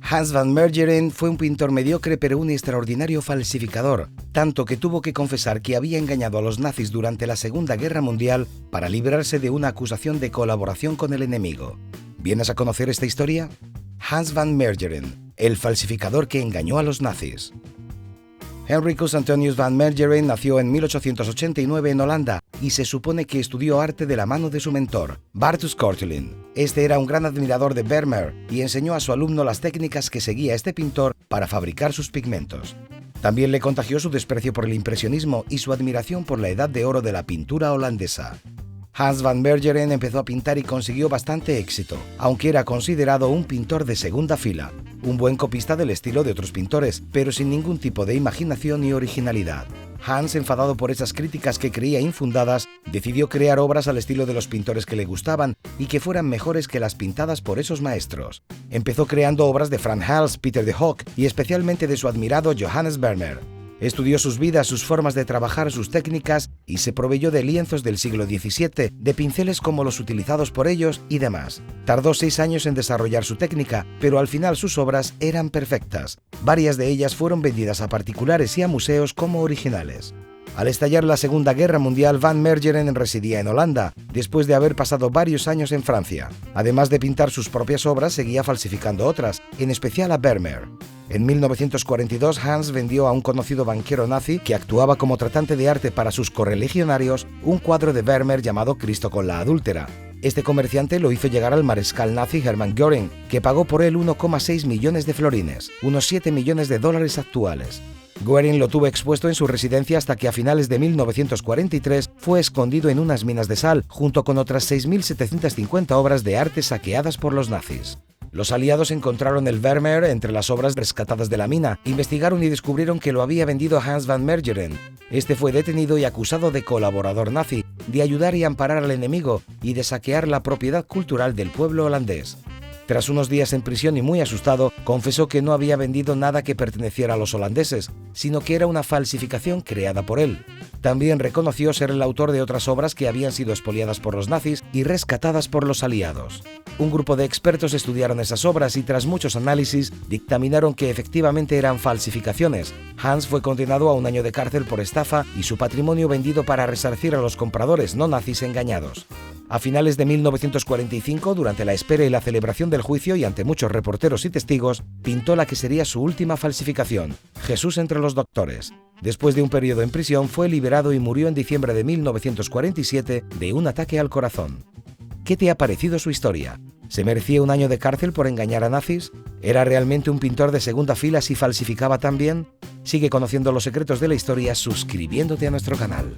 Hans van Meegeren fue un pintor mediocre pero un extraordinario falsificador, tanto que tuvo que confesar que había engañado a los nazis durante la Segunda Guerra Mundial para librarse de una acusación de colaboración con el enemigo. ¿Vienes a conocer esta historia? Hans van Meegeren, el falsificador que engañó a los nazis. Henricus Antonius van Meegeren nació en 1889 en Holanda y se supone que estudió arte de la mano de su mentor, Bartus Kortelin. Este era un gran admirador de Vermeer y enseñó a su alumno las técnicas que seguía este pintor para fabricar sus pigmentos. También le contagió su desprecio por el impresionismo y su admiración por la edad de oro de la pintura holandesa. Hans van Meegeren empezó a pintar y consiguió bastante éxito, aunque era considerado un pintor de segunda fila, un buen copista del estilo de otros pintores, pero sin ningún tipo de imaginación ni originalidad. Hans, enfadado por esas críticas que creía infundadas, decidió crear obras al estilo de los pintores que le gustaban y que fueran mejores que las pintadas por esos maestros. Empezó creando obras de Frans Hals, Peter de Hoogh y especialmente de su admirado Johannes Vermeer. Estudió sus vidas, sus formas de trabajar, sus técnicas y se proveyó de lienzos del siglo XVII, de pinceles como los utilizados por ellos y demás. Tardó 6 años en desarrollar su técnica, pero al final sus obras eran perfectas. Varias de ellas fueron vendidas a particulares y a museos como originales. Al estallar la Segunda Guerra Mundial, van Meegeren residía en Holanda, después de haber pasado varios años en Francia. Además de pintar sus propias obras, seguía falsificando otras, en especial a Vermeer. En 1942, Hans vendió a un conocido banquero nazi que actuaba como tratante de arte para sus correligionarios un cuadro de Vermeer llamado Cristo con la adúltera. Este comerciante lo hizo llegar al mariscal nazi Hermann Göring, que pagó por él 1,6 millones de florines, unos 7 millones de dólares actuales. Göring lo tuvo expuesto en su residencia hasta que a finales de 1943 fue escondido en unas minas de sal, junto con otras 6.750 obras de arte saqueadas por los nazis. Los aliados encontraron el Vermeer entre las obras rescatadas de la mina, investigaron y descubrieron que lo había vendido Hans van Meegeren. Este fue detenido y acusado de colaborador nazi, de ayudar y amparar al enemigo y de saquear la propiedad cultural del pueblo holandés. Tras unos días en prisión y muy asustado, confesó que no había vendido nada que perteneciera a los holandeses, sino que era una falsificación creada por él. También reconoció ser el autor de otras obras que habían sido expoliadas por los nazis y rescatadas por los aliados. Un grupo de expertos estudiaron esas obras y tras muchos análisis dictaminaron que efectivamente eran falsificaciones. Hans fue condenado a 1 año de cárcel por estafa y su patrimonio vendido para resarcir a los compradores no nazis engañados. A finales de 1945, durante la espera y la celebración del juicio y ante muchos reporteros y testigos, pintó la que sería su última falsificación, Jesús entre los doctores. Después de un periodo en prisión, fue liberado y murió en diciembre de 1947 de un ataque al corazón. ¿Qué te ha parecido su historia? ¿Se merecía 1 año de cárcel por engañar a nazis? ¿Era realmente un pintor de segunda fila si falsificaba tan bien? Sigue conociendo los secretos de la historia suscribiéndote a nuestro canal.